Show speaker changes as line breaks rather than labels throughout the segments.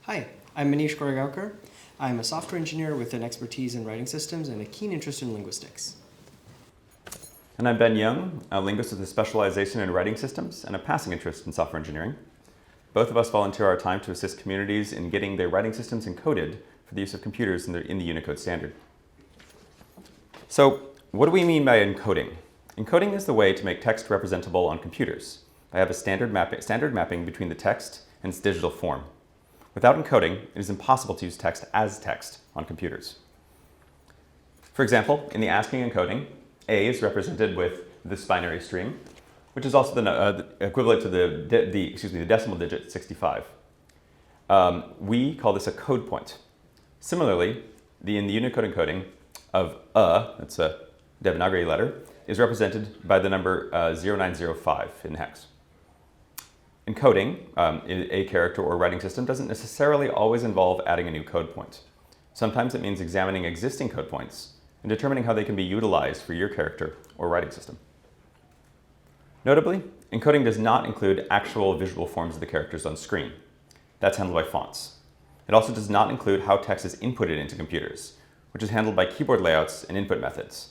Hi, I'm Manish Goregaokar. I'm a software engineer with an expertise in writing systems and a keen interest in linguistics.
And I'm Ben Joeng, a linguist with a specialization in writing systems and a passing interest in software engineering. Both of us volunteer our time to assist communities in getting their writing systems encoded for the use of computers in the Unicode standard. So, what do we mean by encoding? Encoding is the way to make text representable on computers by having a standard mapping between the text and its digital form. Without encoding, it is impossible to use text as text on computers. For example, in the asking encoding, A is represented with this binary string, which is also the equivalent to the decimal digit 65. We call this a code point. Similarly, in the Unicode encoding of that's a Devanagari letter, is represented by the number 0905 in hex. Encoding a character or writing system doesn't necessarily always involve adding a new code point. Sometimes it means examining existing code points and determining how they can be utilized for your character or writing system. Notably, encoding does not include actual visual forms of the characters on screen. That's handled by fonts. It also does not include how text is inputted into computers, which is handled by keyboard layouts and input methods.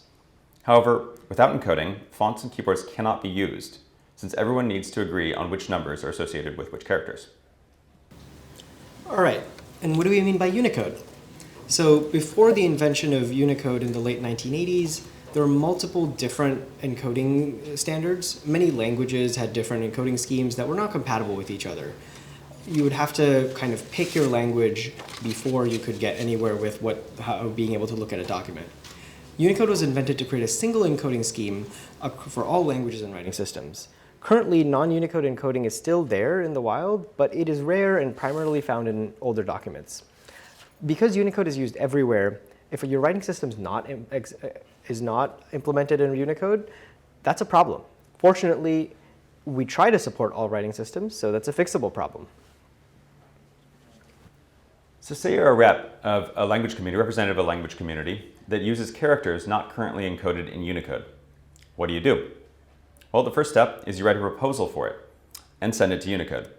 However, without encoding, fonts and keyboards cannot be used, since everyone needs to agree on which numbers are associated with which characters.
All right, and what do we mean by Unicode? So before the invention of Unicode in the late 1980s, there were multiple different encoding standards. Many languages had different encoding schemes that were not compatible with each other. You would have to kind of pick your language before you could get anywhere with being able to look at a document. Unicode was invented to create a single encoding scheme for all languages and writing systems. Currently, non-Unicode encoding is still there in the wild, but it is rare and primarily found in older documents. Because Unicode is used everywhere, if your writing system is not implemented in Unicode, that's a problem. Fortunately, we try to support all writing systems, so that's a fixable problem.
So say you're a rep of a language community, representative of a language community that uses characters not currently encoded in Unicode. What do? Well, the first step is you write a proposal for it and send it to Unicode.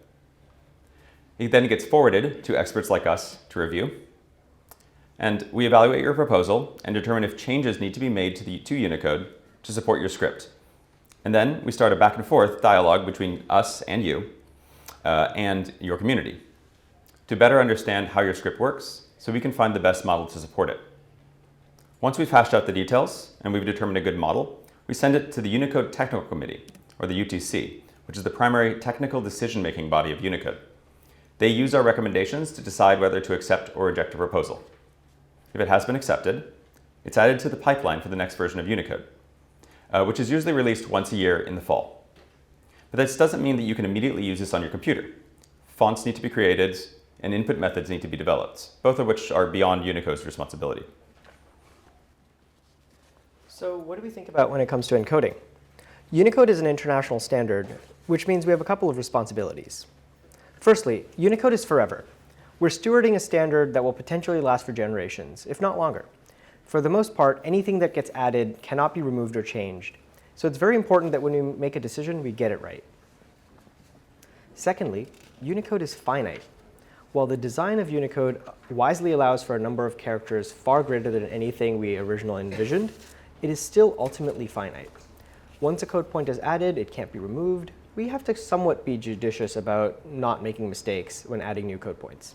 It then gets forwarded to experts like us to review. And we evaluate your proposal and determine if changes need to be made to Unicode to support your script. And then we start a back and forth dialogue between us and you and your community to better understand how your script works so we can find the best model to support it. Once we've hashed out the details and we've determined a good model, we send it to the Unicode Technical Committee, or the UTC, which is the primary technical decision-making body of Unicode. They use our recommendations to decide whether to accept or reject a proposal. If it has been accepted, it's added to the pipeline for the next version of Unicode, which is usually released once a year in the fall. But this doesn't mean that you can immediately use this on your computer. Fonts need to be created, and input methods need to be developed, both of which are beyond Unicode's responsibility.
So what do we think about when it comes to encoding? Unicode is an international standard, which means we have a couple of responsibilities. Firstly, Unicode is forever. We're stewarding a standard that will potentially last for generations, if not longer. For the most part, anything that gets added cannot be removed or changed. So it's very important that when we make a decision, we get it right. Secondly, Unicode is finite. While the design of Unicode wisely allows for a number of characters far greater than anything we originally envisioned, it is still ultimately finite. Once a code point is added, it can't be removed. We have to somewhat be judicious about not making mistakes when adding new code points.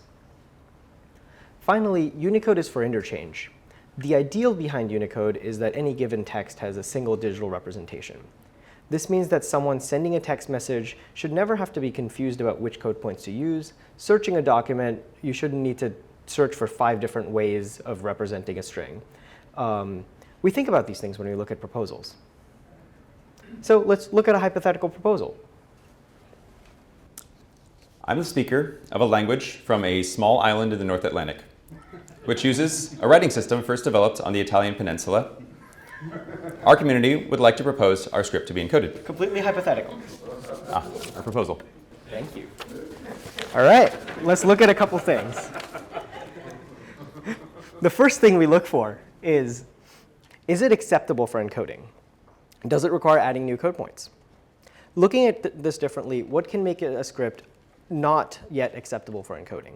Finally, Unicode is for interchange. The ideal behind Unicode is that any given text has a single digital representation. This means that someone sending a text message should never have to be confused about which code points to use. Searching a document, you shouldn't need to search for 5 different ways of representing a string. We think about these things when we look at proposals. So let's look at a hypothetical proposal.
I'm the speaker of a language from a small island in the North Atlantic, which uses a writing system first developed on the Italian peninsula. Our community would like to propose our script to be encoded.
Completely hypothetical.
Our proposal.
Thank you. All right, let's look at a couple things. The first thing we look for is it acceptable for encoding? Does it require adding new code points? Looking at this differently, what can make a script not yet acceptable for encoding?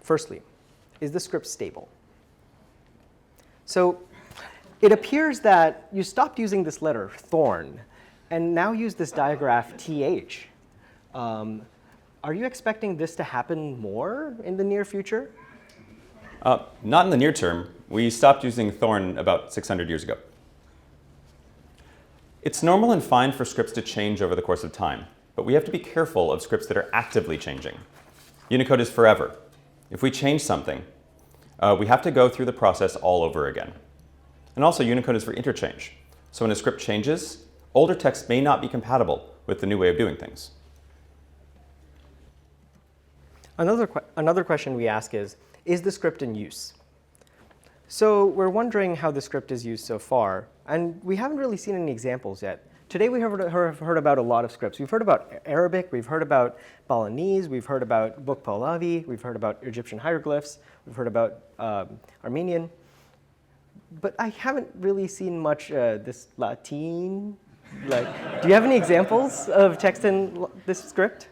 Firstly, is the script stable? So it appears that you stopped using this letter, thorn, and now use this digraph, th. Are you expecting this to happen more in the near future?
Not in the near term. We stopped using thorn about 600 years ago. It's normal and fine for scripts to change over the course of time, but we have to be careful of scripts that are actively changing. Unicode is forever. If we change something, we have to go through the process all over again. And also, Unicode is for interchange. So when a script changes, older text may not be compatible with the new way of doing things.
Another question we ask is the script in use? So we're wondering how the script is used so far, and we haven't really seen any examples yet. Today we have heard about a lot of scripts. We've heard about Arabic, we've heard about Balinese, we've heard about Book Pahlavi, we've heard about Egyptian hieroglyphs, we've heard about Armenian. But I haven't really seen much this Latin. Do you have any examples of text in this script?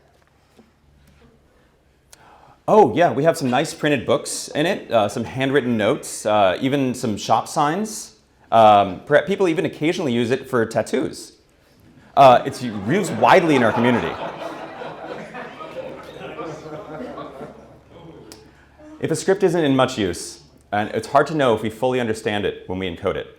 Oh, yeah, we have some nice printed books in it, some handwritten notes, even some shop signs. People even occasionally use it for tattoos. It's used widely in our community. If a script isn't in much use, and it's hard to know if we fully understand it when we encode it.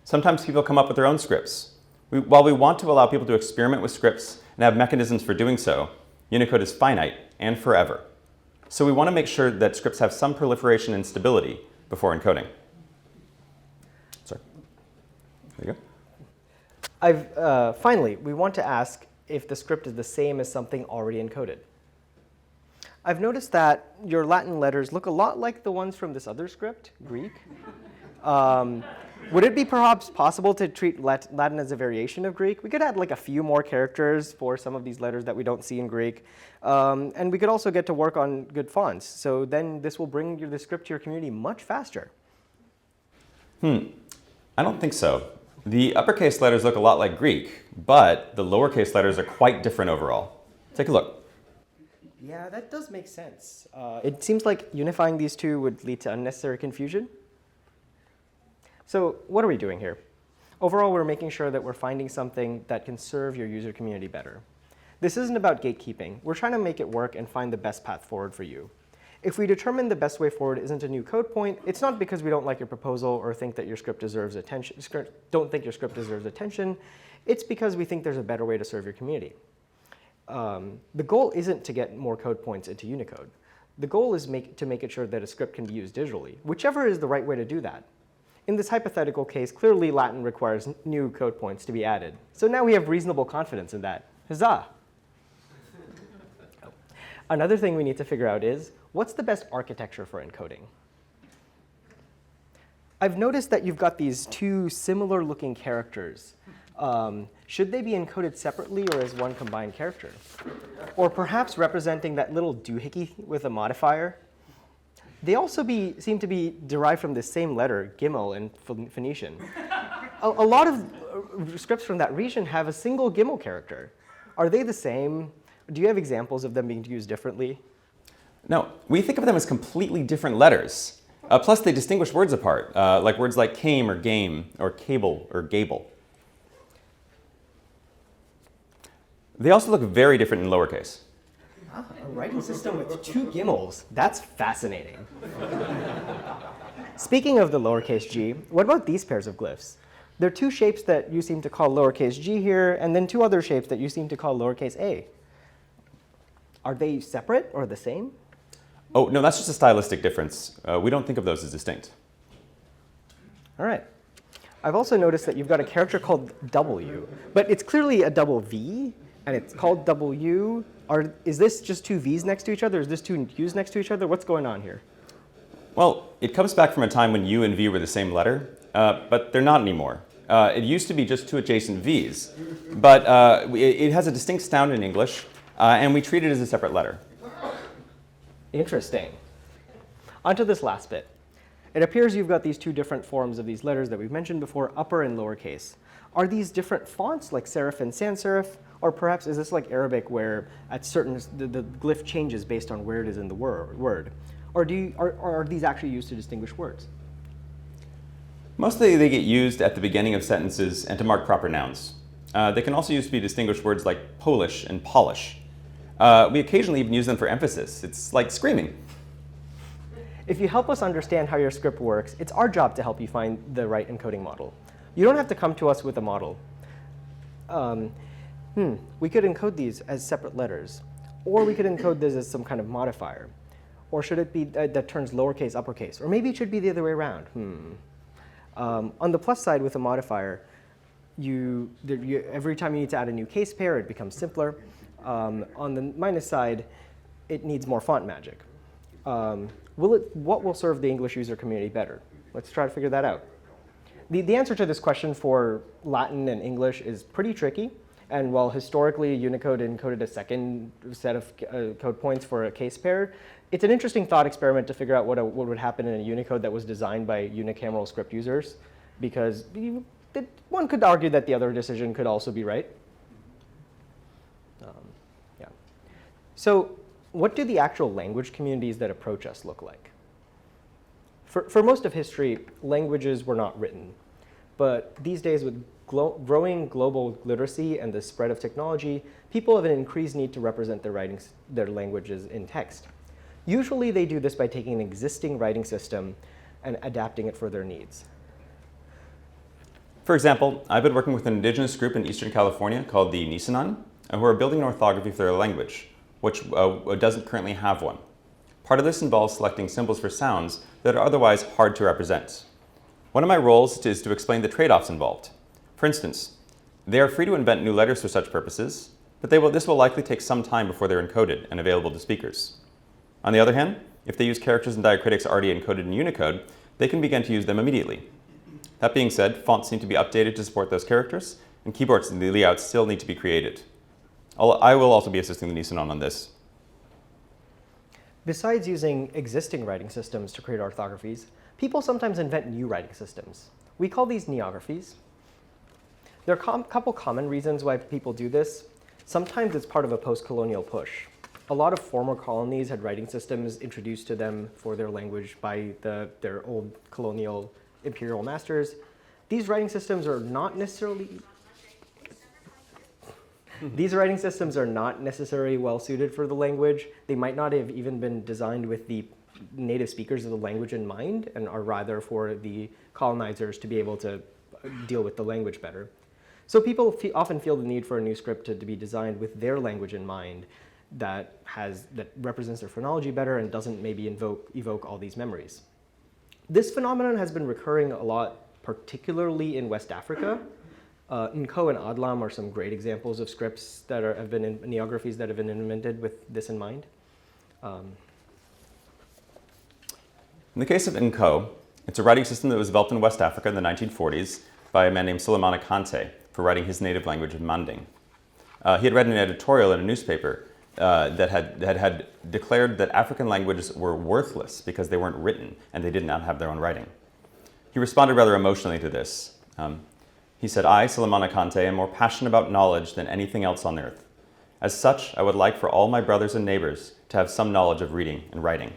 Sometimes people come up with their own scripts. While we want to allow people to experiment with scripts and have mechanisms for doing so, Unicode is finite and forever. So we want to make sure that scripts have some proliferation and stability before encoding. Sorry. There you go.
Finally, we want to ask if the script is the same as something already encoded. I've noticed that your Latin letters look a lot like the ones from this other script, Greek. Would it be perhaps possible to treat Latin as a variation of Greek? We could add like a few more characters for some of these letters that we don't see in Greek. And we could also get to work on good fonts. So then this will bring the script to your community much faster.
I don't think so. The uppercase letters look a lot like Greek, but the lowercase letters are quite different overall. Take a look.
Yeah, that does make sense. It seems like unifying these two would lead to unnecessary confusion. So what are we doing here? Overall, we're making sure that we're finding something that can serve your user community better. This isn't about gatekeeping. We're trying to make it work and find the best path forward for you. If we determine the best way forward isn't a new code point, it's not because we don't like your proposal or think that your script deserves attention. Don't think your script deserves attention. It's because we think there's a better way to serve your community. The goal isn't to get more code points into Unicode. The goal is to make it sure that a script can be used digitally, whichever is the right way to do that. In this hypothetical case, clearly Latin requires new code points to be added. So now we have reasonable confidence in that. Huzzah! Another thing we need to figure out is, what's the best architecture for encoding? I've noticed that you've got these two similar looking characters. Should they be encoded separately or as one combined character? Or perhaps representing that little doohickey with a modifier? They also seem to be derived from the same letter, Gimel in Phoenician. A lot of scripts from that region have a single Gimel character. Are they the same? Do you have examples of them being used differently?
No, we think of them as completely different letters. Plus, they distinguish words apart, like words like came or game, or cable or gable. They also look very different in lowercase.
A writing system with two Gimels. That's fascinating. Speaking of the lowercase g, what about these pairs of glyphs? There are two shapes that you seem to call lowercase g here, and then two other shapes that you seem to call lowercase a. Are they separate or the same?
Oh, no, that's just a stylistic difference. We don't think of those as distinct.
All right. I've also noticed that you've got a character called W, but it's clearly a double V, and it's called W. Is this just two V's next to each other? Is this two U's next to each other? What's going on here?
Well, it comes back from a time when U and V were the same letter, but they're not anymore. It used to be just two adjacent V's, but it has a distinct sound in English, and we treat it as a separate letter.
Interesting. On to this last bit. It appears you've got these two different forms of these letters that we've mentioned before, upper and lowercase. Are these different fonts like serif and sans serif? Or perhaps is this like Arabic where at certain, the glyph changes based on where it is in the word? Or are these actually used to distinguish words?
Mostly they get used at the beginning of sentences and to mark proper nouns. They can also use to be distinguished words like Polish and polish. We occasionally even use them for emphasis. It's like screaming.
If you help us understand how your script works, it's our job to help you find the right encoding model. You don't have to come to us with a model. We could encode these as separate letters, or we could encode this as some kind of modifier. Or should it be that turns lowercase uppercase? Or maybe it should be the other way around. On the plus side with a modifier, every time you need to add a new case pair, it becomes simpler. On the minus side, it needs more font magic. What will serve the English user community better? Let's try to figure that out. The answer to this question for Latin and English is pretty tricky. And while historically Unicode encoded a second set of code points for a case pair, it's an interesting thought experiment to figure out what would happen in a Unicode that was designed by unicameral script users, because one could argue that the other decision could also be right. Yeah. So what do the actual language communities that approach us look like? For most of history, languages were not written. But these days, with growing global literacy and the spread of technology, people have an increased need to represent their languages in text. Usually, they do this by taking an existing writing system and adapting it for their needs.
For example, I've been working with an indigenous group in Eastern California called the Nisenan, who are building an orthography for their language, which doesn't currently have one. Part of this involves selecting symbols for sounds that are otherwise hard to represent. One of my roles is to explain the trade-offs involved. For instance, they are free to invent new letters for such purposes, but this will likely take some time before they're encoded and available to speakers. On the other hand, if they use characters and diacritics already encoded in Unicode, they can begin to use them immediately. That being said, fonts need to be updated to support those characters, and keyboards and the layouts still need to be created. I will also be assisting the Nisenan on this.
Besides using existing writing systems to create orthographies, people sometimes invent new writing systems. We call these neographies. There are a couple common reasons why people do this. Sometimes it's part of a post-colonial push. A lot of former colonies had writing systems introduced to them for their language by their old colonial imperial masters. These writing systems are not necessarily well suited for the language. They might not have even been designed with the native speakers of the language in mind, and are rather for the colonizers to be able to deal with the language better. So people often feel the need for a new script to be designed with their language in mind that represents their phonology better and doesn't maybe evoke all these memories. This phenomenon has been recurring a lot, particularly in West Africa. Nko and Adlam are some great examples of scripts that have been in neographies that have been invented with this in mind.
In the case of Nko, it's a writing system that was developed in West Africa in the 1940s by a man named Sulemana Kante for writing his native language of Manding. He had read an editorial in a newspaper that had declared that African languages were worthless because they weren't written and they did not have their own writing. He responded rather emotionally to this. He said, "I, Sulemana Kante, am more passionate about knowledge than anything else on earth. As such, I would like for all my brothers and neighbors to have some knowledge of reading and writing."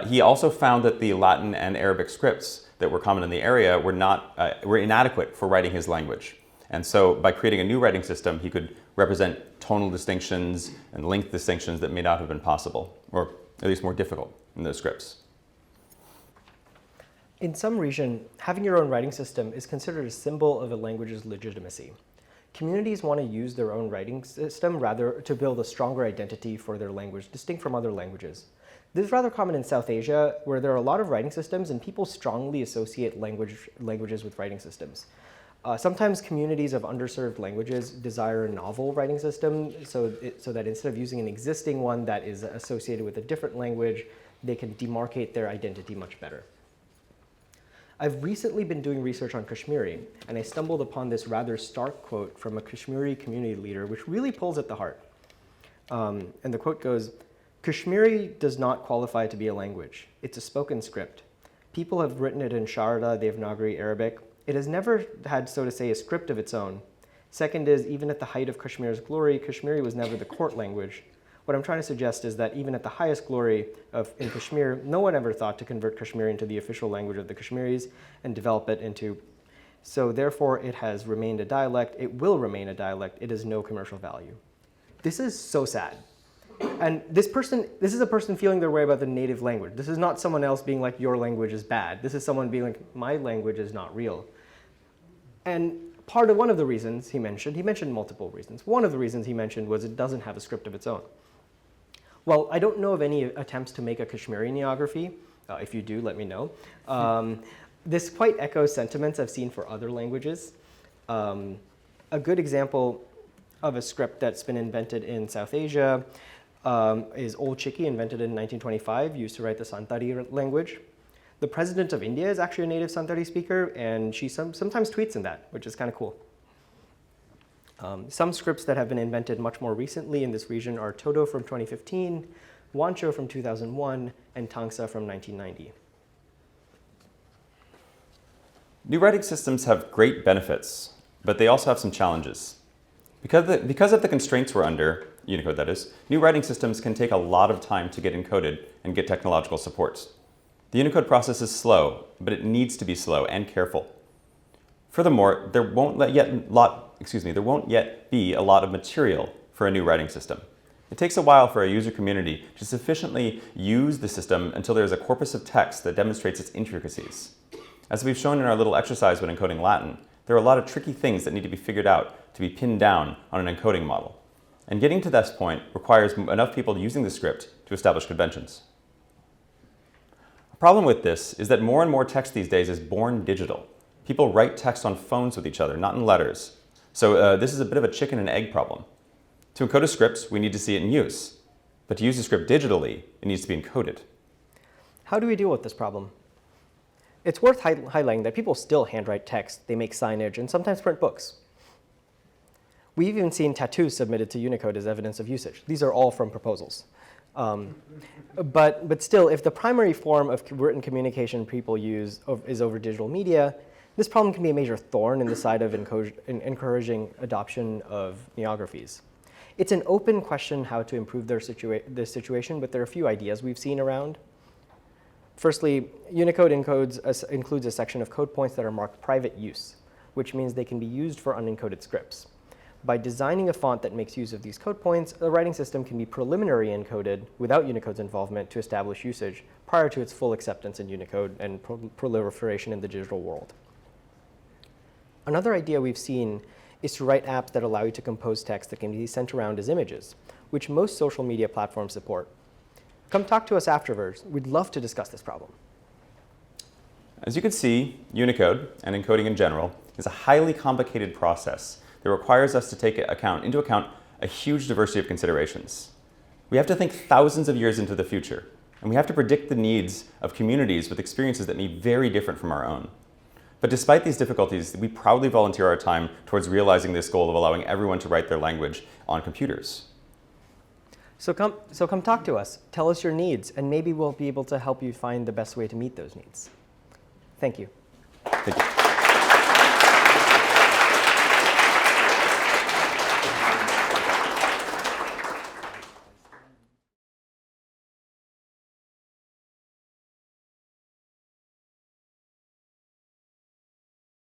He also found that the Latin and Arabic scripts that were common in the area were inadequate for writing his language. And so by creating a new writing system, he could represent tonal distinctions and length distinctions that may not have been possible, or at least more difficult in those scripts.
In some region, having your own writing system is considered a symbol of a language's legitimacy. Communities want to use their own writing system rather to build a stronger identity for their language, distinct from other languages. This is rather common in South Asia, where there are a lot of writing systems and people strongly associate languages with writing systems. Sometimes communities of underserved languages desire a novel writing system so that instead of using an existing one that is associated with a different language, they can demarcate their identity much better. I've recently been doing research on Kashmiri, and I stumbled upon this rather stark quote from a Kashmiri community leader, which really pulls at the heart. And the quote goes, "Kashmiri does not qualify to be a language. It's a spoken script. People have written it in Sharda, Devanagari, Arabic. It has never had, so to say, a script of its own. Second is, even at the height of Kashmir's glory, Kashmiri was never the court language. What I'm trying to suggest is that even at the highest glory in Kashmir, no one ever thought to convert Kashmiri into the official language of the Kashmiris and develop it into. So therefore, it has remained a dialect. It will remain a dialect. It has no commercial value. This is so sad. And this is a person feeling their way about the native language. This is not someone else being like, your language is bad. This is someone being like, my language is not real. And one of the reasons he mentioned multiple reasons. One of the reasons he mentioned was it doesn't have a script of its own. Well, I don't know of any attempts to make a Kashmiri neography. If you do, let me know. This quite echoes sentiments I've seen for other languages. A good example of a script that's been invented in South Asia is Old Chiki, invented in 1925, used to write the Santali language. The president of India is actually a native Santali speaker, and she sometimes tweets in that, which is kind of cool. Some scripts that have been invented much more recently in this region are Todo from 2015, Wancho from 2001, and Tangsa from 1990.
New writing systems have great benefits, but they also have some challenges. Because of the constraints we're under, Unicode that is, new writing systems can take a lot of time to get encoded and get technological support. The Unicode process is slow, but it needs to be slow and careful. Furthermore, there won't yet be a lot of material for a new writing system. It takes a while for a user community to sufficiently use the system until there is a corpus of text that demonstrates its intricacies. As we've shown in our little exercise when encoding Latin, there are a lot of tricky things that need to be figured out to be pinned down on an encoding model. And getting to this point requires enough people using the script to establish conventions. A problem with this is that more and more text these days is born digital. People write text on phones with each other, not in letters. So this is a bit of a chicken and egg problem. To encode a script, we need to see it in use. But to use the script digitally, it needs to be encoded.
How do we deal with this problem? It's worth highlighting that people still handwrite text, they make signage, and sometimes print books. We've even seen tattoos submitted to Unicode as evidence of usage. These are all from proposals. But still, if the primary form of written communication people use is over digital media, this problem can be a major thorn in the side of encouraging adoption of neographies. It's an open question how to improve this situation, but there are a few ideas we've seen around. Firstly, Unicode includes a section of code points that are marked private use, which means they can be used for unencoded scripts. By designing a font that makes use of these code points, the writing system can be preliminary encoded without Unicode's involvement to establish usage prior to its full acceptance in Unicode and proliferation in the digital world. Another idea we've seen is to write apps that allow you to compose text that can be sent around as images, which most social media platforms support. Come talk to us afterwards. We'd love to discuss this problem.
As you can see, Unicode, and encoding in general, is a highly complicated process that requires us to take into account a huge diversity of considerations. We have to think thousands of years into the future, and we have to predict the needs of communities with experiences that may be very different from our own. But despite these difficulties, we proudly volunteer our time towards realizing this goal of allowing everyone to write their language on computers.
So come talk to us, tell us your needs, and maybe we'll be able to help you find the best way to meet those needs. Thank you.
Thank you.